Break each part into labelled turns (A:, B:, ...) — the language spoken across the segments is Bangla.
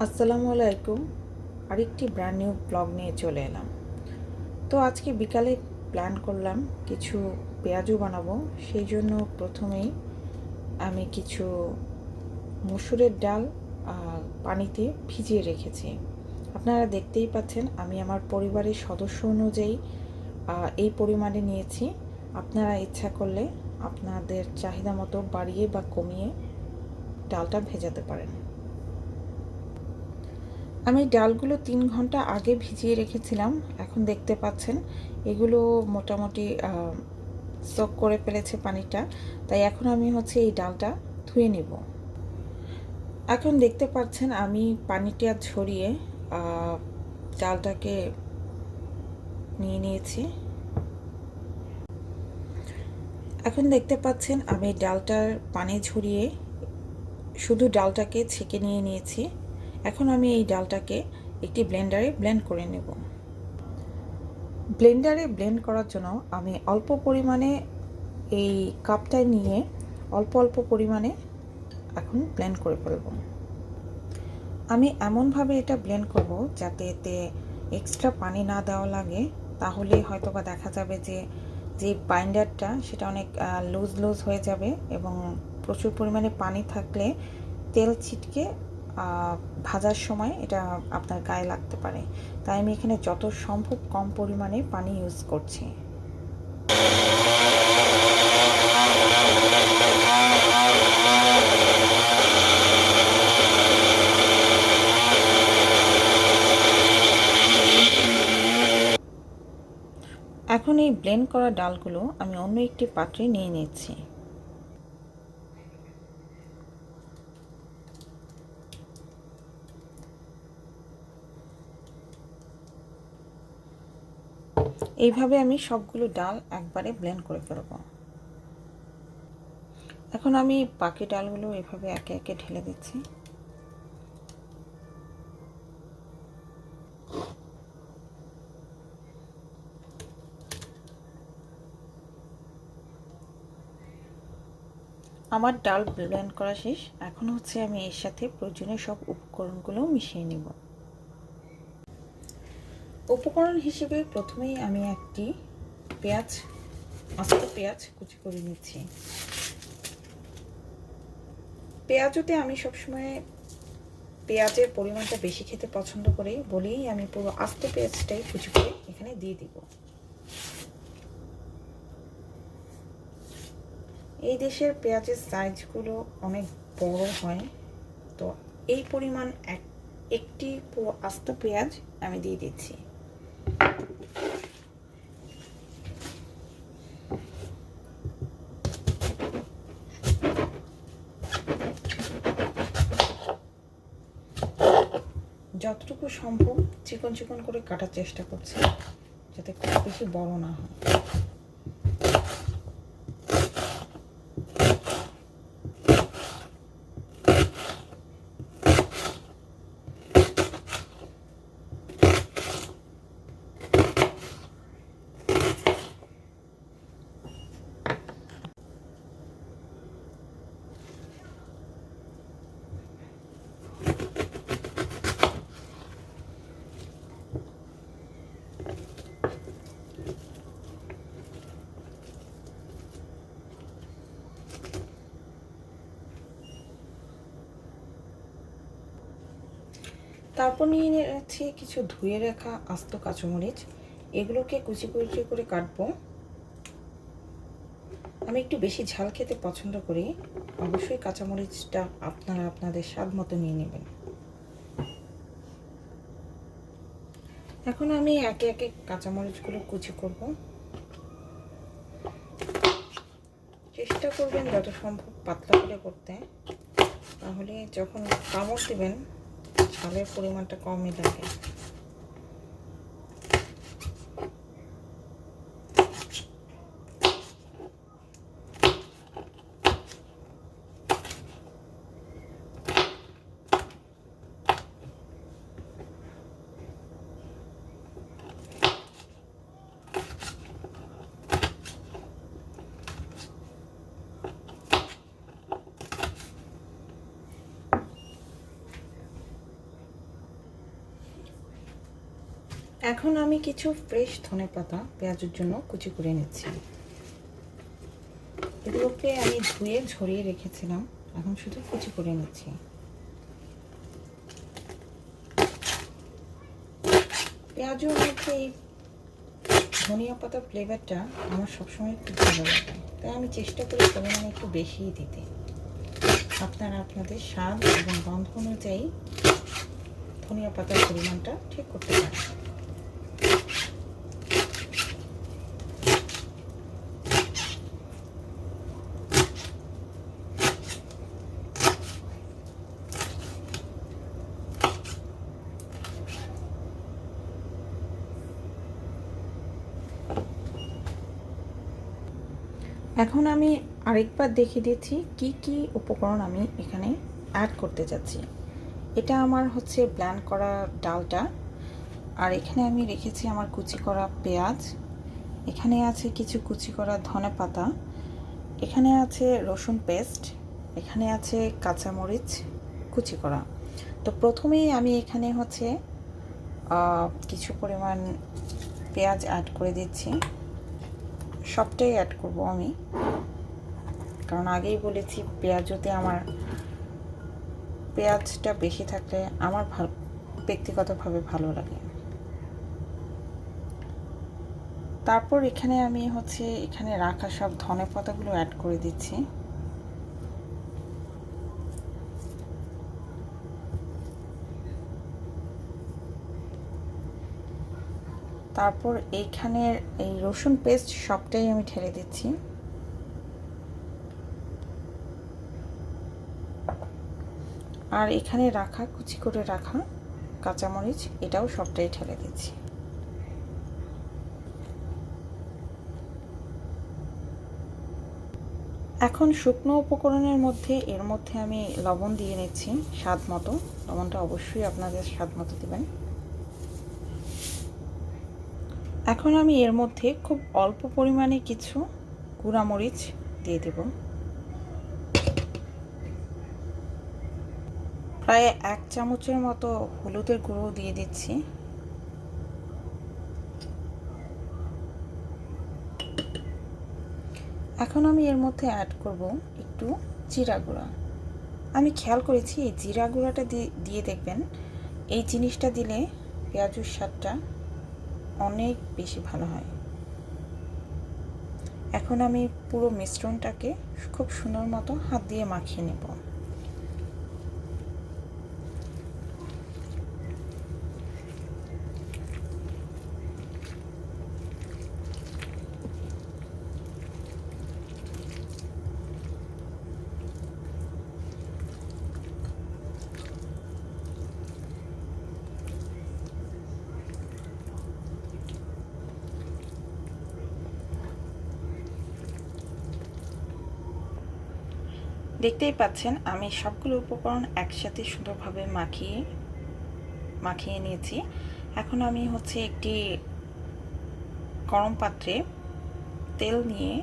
A: আসসালামু আলাইকুম। আরেকটি ব্র্যান্ড নিউ ব্লগ নিয়ে চলে এলাম। তো আজকে বিকালে প্ল্যান করলাম কিছু পেঁয়াজু বানাবো। সেই জন্য প্রথমেই আমি কিছু মসুরের ডাল পানিতে ভিজিয়ে রেখেছি। আপনারা দেখতেই পাচ্ছেন আমি আমার পরিবারের সদস্য অনুযায়ী এই পরিমাণে নিয়েছি। আপনারা ইচ্ছা করলে আপনাদের চাহিদা মতো বাড়িয়ে বা কমিয়ে ডালটা ভেজাতে পারেন। আমি ডালগুলো 3 ঘন্টা আগে ভিজিয়ে রেখেছিলাম। এখন দেখতে পাচ্ছেন এগুলো মোটামুটি সোক করে ফেলেছে পানিটা। তাই এখন আমি এই ডালটা ধুয়ে নেব। এখন দেখতে পাচ্ছেন আমি পানিটা ঝরিয়ে ডালটাকে নিয়ে নিয়েছি। এখন দেখতে পাচ্ছেন আমি ডালটার পানি ঝরিয়ে শুধু ডালটাকে ছেঁকে নিয়ে নিয়েছি। এখন আমি এই ডালটাকে একটি ব্লেন্ডারে ব্লেন্ড করে নেব। ব্লেন্ডারে ব্লেন্ড করার জন্য আমি অল্প পরিমাণে এই কাপটায় নিয়ে অল্প অল্প পরিমাণে এখন ব্লেন্ড করে ফেলব। আমি এমনভাবে এটা ব্লেন্ড করব যাতে এতে এক্সট্রা পানি না দেওয়া লাগে, তাহলে হয়তো বা দেখা যাবে যে বাইন্ডারটা সেটা অনেক লুজ লুজ হয়ে যাবে এবং প্রচুর পরিমাণে পানি থাকলে তেল ছিটকে ভাজার সময় এটা আপনার গায়ে লাগতে পারে। তাই আমি এখানে যত সম্ভব কম পরিমাণে পানি ইউজ করছি। এখন এই ব্লেন্ড করা ডালগুলো আমি অন্য একটি পাত্রে নিয়ে নিচ্ছি। এইভাবে আমি সবগুলো ডাল একবারে ব্লেন্ড করে ফেলব। এখন আমি বাকি ডালগুলো এভাবে একে একে ঢেলে দিচ্ছি। আমার ডাল ব্লেন্ড করা শেষ। এখন আমি এর সাথে প্রয়োজনীয় সব উপকরণগুলো মিশিয়ে নেব। উপকরণ হিসেবে প্রথমেই আমি একটি আস্ত পেঁয়াজ কুচি করে নিচ্ছি। পেঁয়াজতে আমি সবসময় পেঁয়াজের পরিমাণটা বেশি খেতে পছন্দ করি বলেই আমি পুরো আস্ত পেঁয়াজটাই কুচি করে এখানে দিয়ে দিব। এই দেশের পেঁয়াজের সাইজগুলো অনেক বড় হয়, তো এই পরিমাণ একটি পুরো আস্ত পেঁয়াজ আমি দিয়ে দিচ্ছি। যতটুকু সম্ভব চিকন চিকন করে কাটার চেষ্টা করছি যাতে খুব বেশি বড় না হয়। তারপর নিয়ে নিয়েছি কিছু ধুয়ে রাখা আস্ত কাঁচামরিচ। এগুলোকে কুচি কুচি করে কাটবো। আমি একটু বেশি ঝাল খেতে পছন্দ করি, অবশ্যই কাঁচামরিচটা আপনারা আপনাদের স্বাদ মতো নিয়ে নেবেন। এখন আমি একে একে কাঁচামরিচগুলো কুচি করব। চেষ্টা করবেন যত সম্ভব পাতলা করে করতে, তাহলে যখন কামড় দেবেন ঝালের পরিমাণটা কমই লাগে। এখন আমি কিছু ফ্রেশ ধনেপাতা পেঁয়াজের জন্য কুচি করে নিচ্ছি। এগুলোকে আমি ধুয়ে ঝরিয়ে রেখেছিলাম, এখন শুধু কুচি করে নিচ্ছি। পেঁয়াজের মধ্যে এই ধনিয়া পাতা ফ্লেভারটা আমার সবসময় খুব ভালো লাগে, তাই আমি চেষ্টা করি পরিমাণে একটু বেশিই দিতে। আপনারা আপনাদের স্বাদ এবং গন্ধ অনুযায়ী ধনিয়া পাতার পরিমাণটা ঠিক করতে পারেন। এখন আমি আরেকবার দেখিয়ে দিচ্ছি কি কি উপকরণ আমি এখানে অ্যাড করতে যাচ্ছি। এটা আমার হচ্ছে ব্লেন্ড করা ডালটা, আর এখানে আমি রেখেছি আমার কুচি করা পেঁয়াজ, এখানে আছে কিছু কুচি করা ধনেপাতা, এখানে আছে রসুন পেস্ট, এখানে আছে কাঁচামরিচ কুচি করা। তো প্রথমেই আমি এখানে হচ্ছে কিছু পরিমাণ পেঁয়াজ অ্যাড করে দিচ্ছি। সবটাই অ্যাড করব আমি, কারণ আগেই বলেছি পেঁয়াজতে আমার পেঁয়াজটা বেশি থাকলে আমার ব্যক্তিগতভাবে ভালো লাগে। তারপর এখানে আমি হচ্ছে এখানে রাখা সব ধনেপাতাগুলো অ্যাড করে দিচ্ছি। তারপর এইখানের এই রসুন পেস্ট সবটাই আমি ঢেলে দিচ্ছি। আর এখানে রাখা কুচি করে রাখা কাঁচামরিচ এটাও সবটাই ঢেলে দিচ্ছি। এখন শুকনো উপকরণের মধ্যে এর মধ্যে আমি লবণ দিয়ে নিচ্ছি স্বাদ মতো। লবণটা অবশ্যই আপনাদের স্বাদ মতো দেবেন। এখন আমি এর মধ্যে খুব অল্প পরিমাণে কিছু গুঁড়ামরিচ দিয়ে দেব, প্রায় 1 চামচের মতো হলুদের গুঁড়ো দিয়ে দিচ্ছি। এখন আমি এর মধ্যে অ্যাড করব একটু জিরা গুঁড়া। আমি খেয়াল করেছি এই জিরা গুঁড়াটা দিয়ে দেখবেন, এই জিনিসটা দিলে পেঁয়াজের স্বাদটা অনেক বেশি ভালো হয়। এখন আমি পুরো মিশ্রণটাকে খুব সুন্দর মতো হাত দিয়ে মাখিয়ে নেব। দেখতেই পাচ্ছেন আমি সবগুলো উপকরণ একসাথে সুন্দরভাবে মাখিয়ে নিয়েছি। এখন আমি হচ্ছে একটি গরম পাত্রে তেল নিয়ে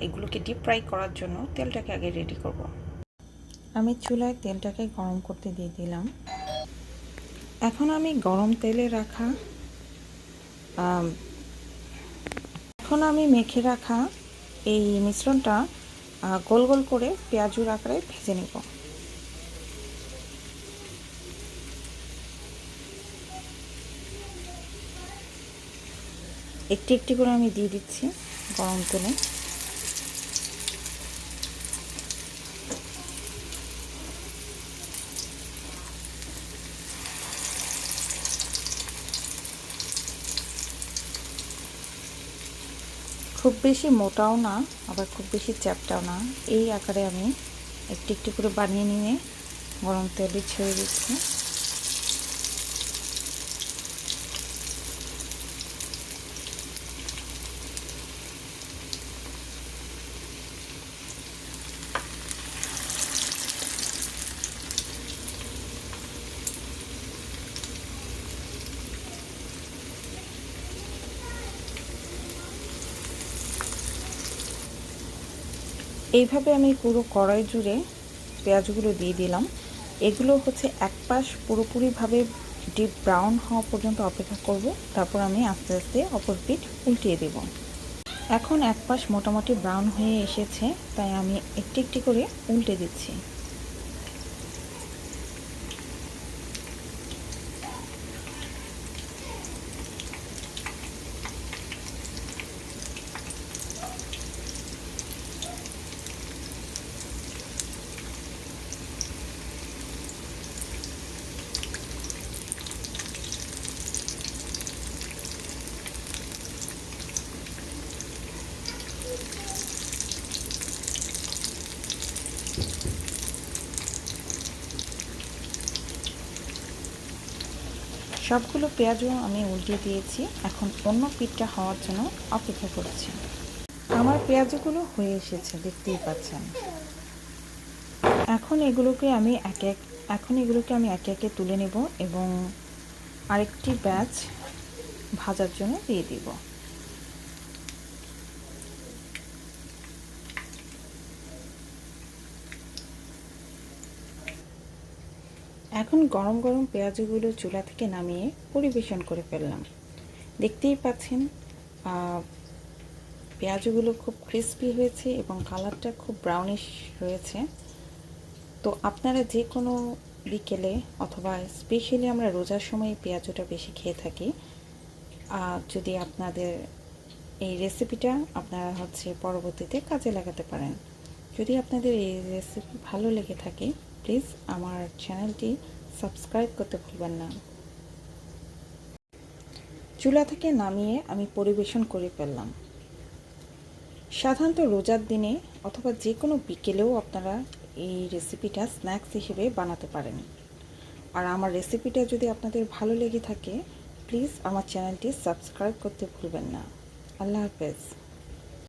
A: এগুলোকে ডিপ ফ্রাই করার জন্য তেলটাকে আগে রেডি করব। আমি চুলায় তেলটাকে গরম করতে দিয়ে দিলাম। এখন আমি গরম তেলে রাখা মেখে রাখা এই মিশ্রণটা গোল গোল করে পেঁয়াজুর আকারে ভেজে নেব। একটি একটি করে আমি দিয়ে দিচ্ছি গরম তেলে। খুব বেশি মোটাও না, আবার খুব বেশি চ্যাপ্টাও না, এই আকারে আমি একটি একটি করে বানিয়ে নিয়ে গরম তেলে ছেড়ে দিচ্ছি। এইভাবে আমি পুরো কড়াই জুড়ে পেঁয়াজগুলো দিয়ে দিলাম। এগুলো হচ্ছে এক পাশ পুরোপুরিভাবে ডিপ ব্রাউন হওয়া পর্যন্ত অপেক্ষা করব। তারপর আমি আস্তে আস্তে অপর পিঠ উল্টিয়ে দেব। এখন এক পাশ মোটামুটি ব্রাউন হয়ে এসেছে, তাই আমি একটি একটি করে উল্টে দিচ্ছি। সবগুলো পেঁয়াজও আমি উল্টে দিয়েছি। এখন অন্য পিঠটা হওয়ার জন্য অপেক্ষা করছি। আমার পেঁয়াজগুলো হয়ে এসেছে, দেখতেই পাচ্ছেন। এখন এগুলোকে আমি একে একে তুলে নেব এবং আরেকটি ব্যাচ ভাজার জন্য দিয়ে দিব। এখন গরম গরম পেঁয়াজগুলো চুলা থেকে নামিয়ে পরিবেশন করে ফেললাম। দেখতেই পাচ্ছেন পেঁয়াজগুলো খুব ক্রিস্পি হয়েছে এবং কালারটা খুব ব্রাউনিশ হয়েছে। তো আপনারা যে কোনো বিকেলে অথবা স্পেশালি আমরা রোজার সময় পেঁয়াজটা বেশি খেয়ে থাকি, যদি আপনাদের এই রেসিপিটা আপনারা পরবর্তীতে কাজে লাগাতে পারেন। যদি আপনাদের এই রেসিপি ভালো লেগে থাকে, প্লিজ আমার চ্যানেলটি সাবস্ক্রাইব করতে ভুলবেন না। চুলা থেকে নামিয়ে আমি পরিবেশন করে ফেললাম। সাধারণত রোজার দিনে অথবা যে কোনো বিকেলেও আপনারা এই রেসিপিটা স্ন্যাক্স হিসেবে বানাতে পারেন। আর আমার রেসিপিটা যদি আপনাদের ভালো লেগে থাকে, প্লিজ আমার চ্যানেলটি সাবস্ক্রাইব করতে ভুলবেন না। আল্লাহ হাফেজ।